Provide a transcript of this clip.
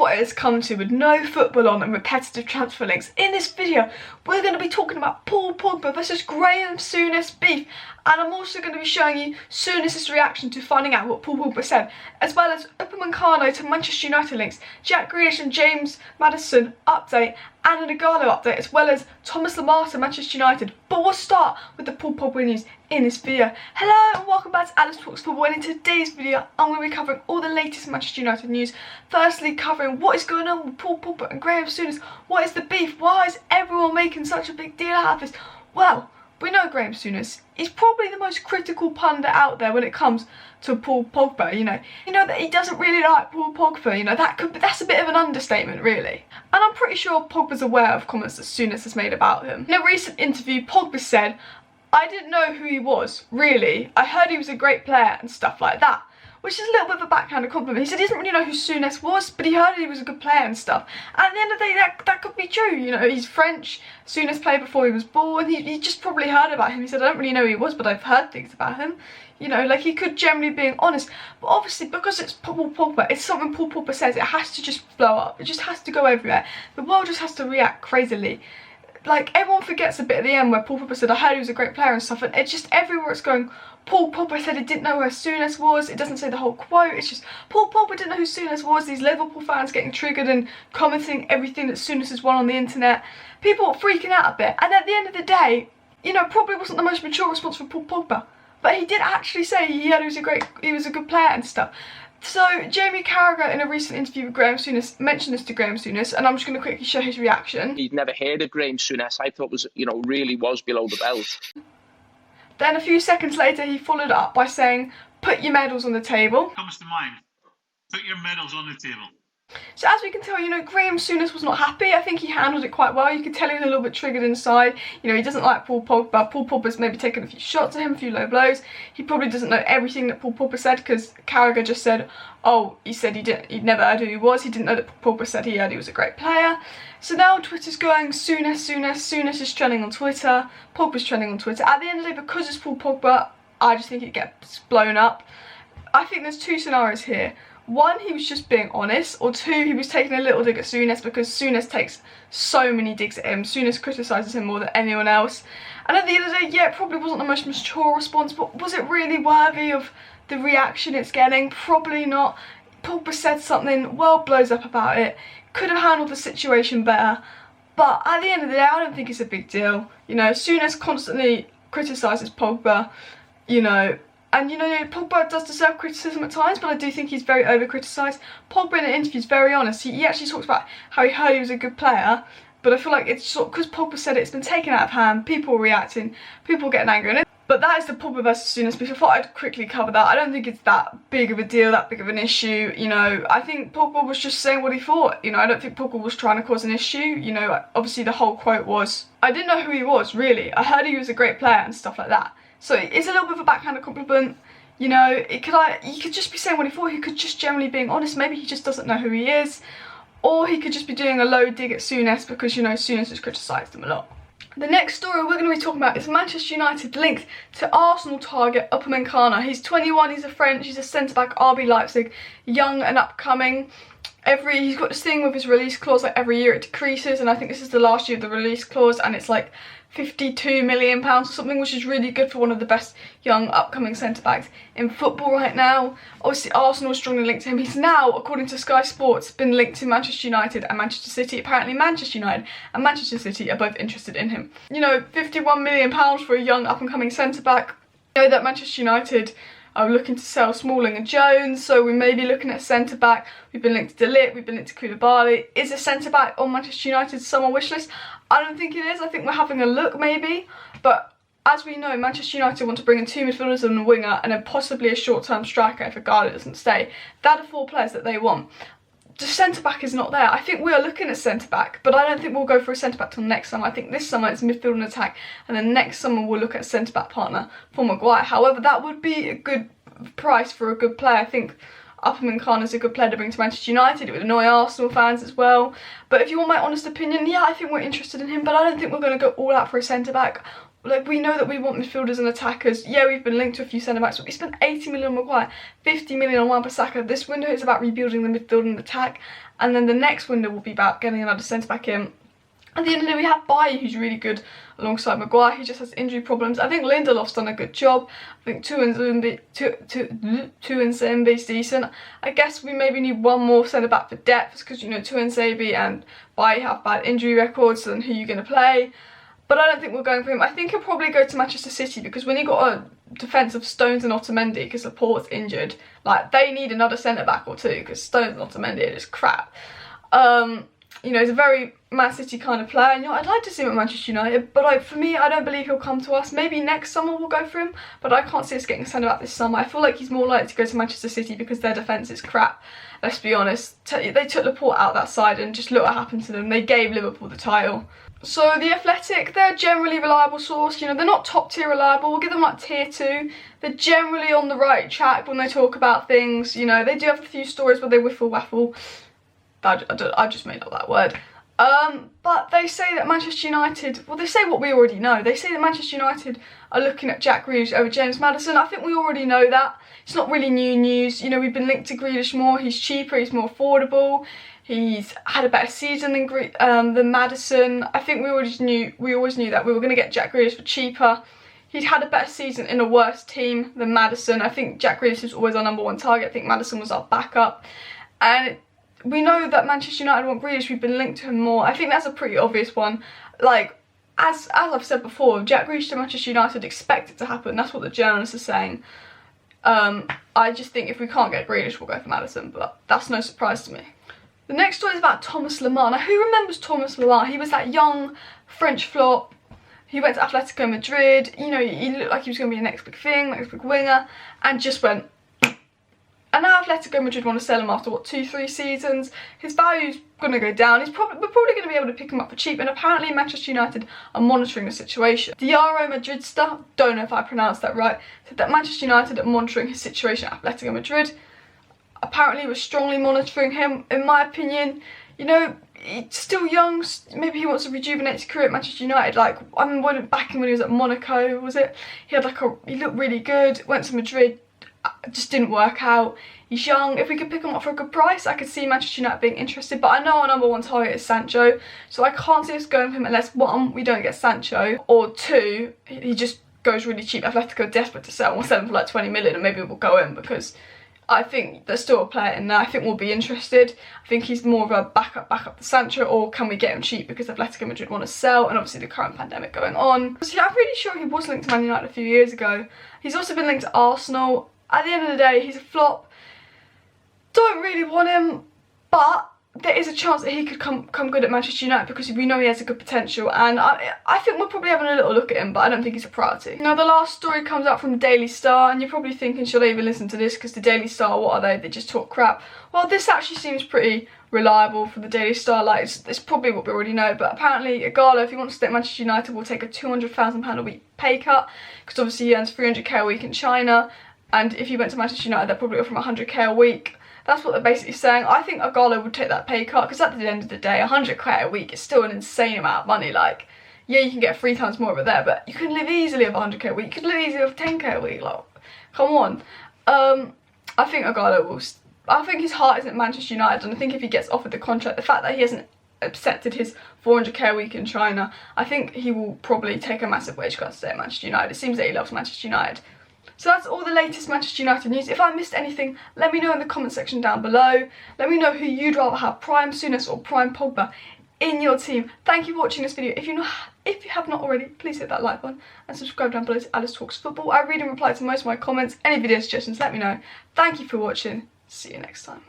spot it has come to with no football on and repetitive transfer links. In this video, we're going to be talking about Paul Pogba versus Graeme Souness beef, and I'm also going to be showing you Souness' reaction to finding out what Paul Pogba said, as well as Upamencano to Manchester United links, Jack Grealish and James Maddison update, and an Igalo update, as well as Thomas Lemar to Manchester United. But we'll start with the Paul Pogba news in this video. Hello and welcome back to Alice Talks Football, and in today's video I'm going to be covering all the latest Manchester United news. Firstly, covering what is going on with Paul Pogba and Graeme Souness. What is the beef? Why is everyone making such a big deal out of this? Well, we know Graeme Souness is probably the most critical pundit out there when it comes to Paul Pogba. You know that he doesn't really like Paul Pogba. That's a bit of an understatement, really. And I'm pretty sure Pogba's aware of comments that Souness has made about him. In a recent interview, Pogba said, "I didn't know who he was, really. I heard he was a great player and stuff like that." Which is a little bit of a backhanded compliment. He said he doesn't really know who Souness was, but he heard he was a good player and stuff. And at the end of the day, that could be true. You know, he's French. Souness played before he was born. He just probably heard about him. He said, "I don't really know who he was, but I've heard things about him." You know, like, he could generally be honest. But obviously, because it's Paul Pogba, it's something Paul Pogba says, it has to just blow up. It just has to go everywhere. The world just has to react crazily. Like, everyone forgets a bit at the end where Paul Pogba said, "I heard he was a great player" and stuff, and it's just everywhere it's going, Paul Pogba said he didn't know where Souness was. It doesn't say the whole quote, it's just Paul Pogba didn't know who Souness was. These Liverpool fans getting triggered and commenting everything that Souness has won on the internet. People are freaking out a bit, and at the end of the day, you know, probably wasn't the most mature response from Paul Pogba, but he did actually say he heard he was a good player and stuff. So, Jamie Carragher, in a recent interview with Graeme Souness, mentioned this to Graeme Souness, and I'm just going to quickly show his reaction. He'd never heard of Graeme Souness. I thought really was below the belt. Then a few seconds later, he followed up by saying, "Put your medals on the table." Comes to mind. Put your medals on the table. So as we can tell, you know, Graeme Souness was not happy. I think he handled it quite well. You could tell he was a little bit triggered inside. You know, he doesn't like Paul Pogba. Paul Pogba's maybe taken a few shots at him, a few low blows. He probably doesn't know everything that Paul Pogba said, because Carragher just said, oh, he said he'd never heard who he was. He didn't know that Paul Pogba said he heard he was a great player. So now Twitter's going, Souness is trending on Twitter. Pogba's trending on Twitter. At the end of the day, because it's Paul Pogba, I just think it gets blown up. I think there's two scenarios here. One, he was just being honest, or two, he was taking a little dig at Souness, because Souness takes so many digs at him. Souness criticises him more than anyone else. And at the end of the day, yeah, it probably wasn't the most mature response, but was it really worthy of the reaction it's getting? Probably not. Pogba said something, world blows up about it, could have handled the situation better, but at the end of the day, I don't think it's a big deal. You know, Souness constantly criticises Pogba, you know, and you know, Pogba does deserve criticism at times, but I do think he's very over-criticised. Pogba in an interview is very honest. He actually talks about how he heard he was a good player, but I feel like it's sort of, because Pogba said it, it's been taken out of hand, people are reacting, people are getting angry. But that is the Pogba versus Souness beef. I thought I'd quickly cover that. I don't think it's that big of a deal, that big of an issue. You know, I think Pogba was just saying what he thought. You know, I don't think Pogba was trying to cause an issue. You know, obviously the whole quote was, "I didn't know who he was, really. I heard he was a great player," and stuff like that. So it's a little bit of a backhanded compliment. You know, he could just be saying what he thought. He could just generally being honest. Maybe he just doesn't know who he is. Or he could just be doing a low dig at Souness because, you know, Souness has criticised him a lot. The next story we're going to be talking about is Manchester United linked to Arsenal target Upamencano. He's 21, he's a French, he's a centre-back, RB Leipzig, young and upcoming. He's got this thing with his release clause, like every year it decreases, and I think this is the last year of the release clause, and it's like £52 million or something, which is really good for one of the best young upcoming centre-backs in football right now. Obviously Arsenal is strongly linked to him. He's now, according to Sky Sports, been linked to Manchester United and Manchester City. Apparently Manchester United and Manchester City are both interested in him. You know, £51 million for a young up-and-coming centre-back. You know that Manchester United are looking to sell Smalling and Jones, so we may be looking at centre-back. We've been linked to De Ligt, we've been linked to Koulibaly. Is a centre-back on Manchester United's summer wish list? I don't think it is. I think we're having a look, maybe. But as we know, Manchester United want to bring in two midfielders and a winger, and then possibly a short-term striker if Igalo doesn't stay. That are four players that they want. The centre-back is not there. I think we are looking at centre-back, but I don't think we'll go for a centre-back till next summer. I think this summer it's midfield and attack, and then next summer we'll look at a centre-back partner for Maguire. However, that would be a good price for a good player. I think Upamencano is a good player to bring to Manchester United. It would annoy Arsenal fans as well. But if you want my honest opinion, yeah, I think we're interested in him, but I don't think we're going to go all out for a centre-back. like, we know that we want midfielders and attackers. Yeah, we've been linked to a few centre-backs, but we spent 80 million on Maguire, 50 million on Wan-Bissaka. This window is about rebuilding the midfield and attack, and then the next window will be about getting another centre-back in. At the end of the day, we have Bailly, who's really good alongside Maguire. He just has injury problems. I think Lindelof's done a good job. I think Tuanzebe's decent. I guess we maybe need one more centre-back for depth, because, you know, Tuanzebe and Bailly have bad injury records, and who you're going to play. But I don't think we're going for him. I think he'll probably go to Manchester City, because when you got a defence of Stones and Otamendi, because Laporte's injured, like, they need another centre-back or two, because Stones and Otamendi are just crap. You know, he's a very Man City kind of player, and, you know, I'd like to see him at Manchester United, but for me, I don't believe he'll come to us. Maybe next summer we'll go for him, but I can't see us getting a centre-back this summer. I feel like he's more likely to go to Manchester City because their defence is crap. Let's be honest. They took Laporte out that side, and just look what happened to them. They gave Liverpool the title. So The Athletic, they're a generally reliable source. You know, they're not top tier reliable. We'll give them like tier 2. They're generally on the right track when they talk about things. You know, they do have a few stories where they whiffle waffle. I just made up that word. But they say that Manchester United, well, they say what we already know. They say that Manchester United are looking at Jack Grealish over James Maddison. I think we already know that. It's not really new news. You know, we've been linked to Grealish more. He's cheaper, he's more affordable. He's had a better season than Maddison. I think we always knew that we were going to get Jack Grealish for cheaper. He'd had a better season in a worse team than Maddison. I think Jack Grealish was always our #1 target. I think Maddison was our backup. And we know that Manchester United want Grealish. We've been linked to him more. I think that's a pretty obvious one. Like, as I've said before, Jack Grealish to Manchester United, expect it to happen. That's what the journalists are saying. I just think if we can't get Grealish, we'll go for Maddison, but that's no surprise to me. The next story is about Thomas Lemar. Now, who remembers Thomas Lemar? He was that young French flop. He went to Atletico Madrid. You know, he looked like he was going to be the next big thing, next big winger, and just went. And now Atletico Madrid want to sell him after, what, 2-3 seasons? His value's going to go down. We're probably going to be able to pick him up for cheap, and apparently Manchester United are monitoring the situation. Diaro Madridista, don't know if I pronounced that right, said that Manchester United are monitoring his situation at Atletico Madrid. Apparently we're strongly monitoring him. In my opinion, you know, he's still young. Maybe he wants to rejuvenate his career at Manchester United. Like, I remember back when he was at Monaco, was it? He looked really good, went to Madrid, just didn't work out. He's young. If we could pick him up for a good price, I could see Manchester United being interested. But I know our #1 target is Sancho, so I can't see us going for him unless, 1, we don't get Sancho, or 2, he just goes really cheap. Atletico are desperate to sell. We'll sell him for like 20 million, and maybe we'll go in, because I think there's still a player in there. I think we'll be interested. I think he's more of a backup to Sancho, or can we get him cheap because Atletico Madrid want to sell, and obviously the current pandemic going on. So I'm pretty sure he was linked to Man United a few years ago. He's also been linked to Arsenal. At the end of the day, he's a flop. Don't really want him, but there is a chance that he could come good at Manchester United, because we know he has a good potential, and I think we're probably having a little look at him, but I don't think he's a priority. Now, the last story comes out from the Daily Star, and you're probably thinking, should I even listen to this? Because the Daily Star, what are they? They just talk crap. Well, this actually seems pretty reliable for the Daily Star. Like, it's probably what we already know, but apparently Igalo, if he wants to stay at Manchester United, will take a £200,000 a week pay cut, because obviously he earns 300k a week in China, and if he went to Manchester United, they'd probably offer him 100k a week. That's what they're basically saying. I think Igalo would take that pay cut, because at the end of the day, 100k a week is still an insane amount of money. Like, yeah, you can get 3 times more of it there, but you can live easily off 100k a week. You could live easily off 10k a week. Like, come on. I think Igalo will. I think his heart isn't Manchester United, and I think if he gets offered the contract, the fact that he hasn't accepted his 400k a week in China, I think he will probably take a massive wage cut to stay at Manchester United. It seems that he loves Manchester United. So that's all the latest Manchester United news. If I missed anything, let me know in the comment section down below. Let me know who you'd rather have, Prime Souness or Prime Pogba, in your team. Thank you for watching this video. If you have not already, please hit that like button and subscribe down below to Alice Talks Football. I read and reply to most of my comments. Any video suggestions, let me know. Thank you for watching. See you next time.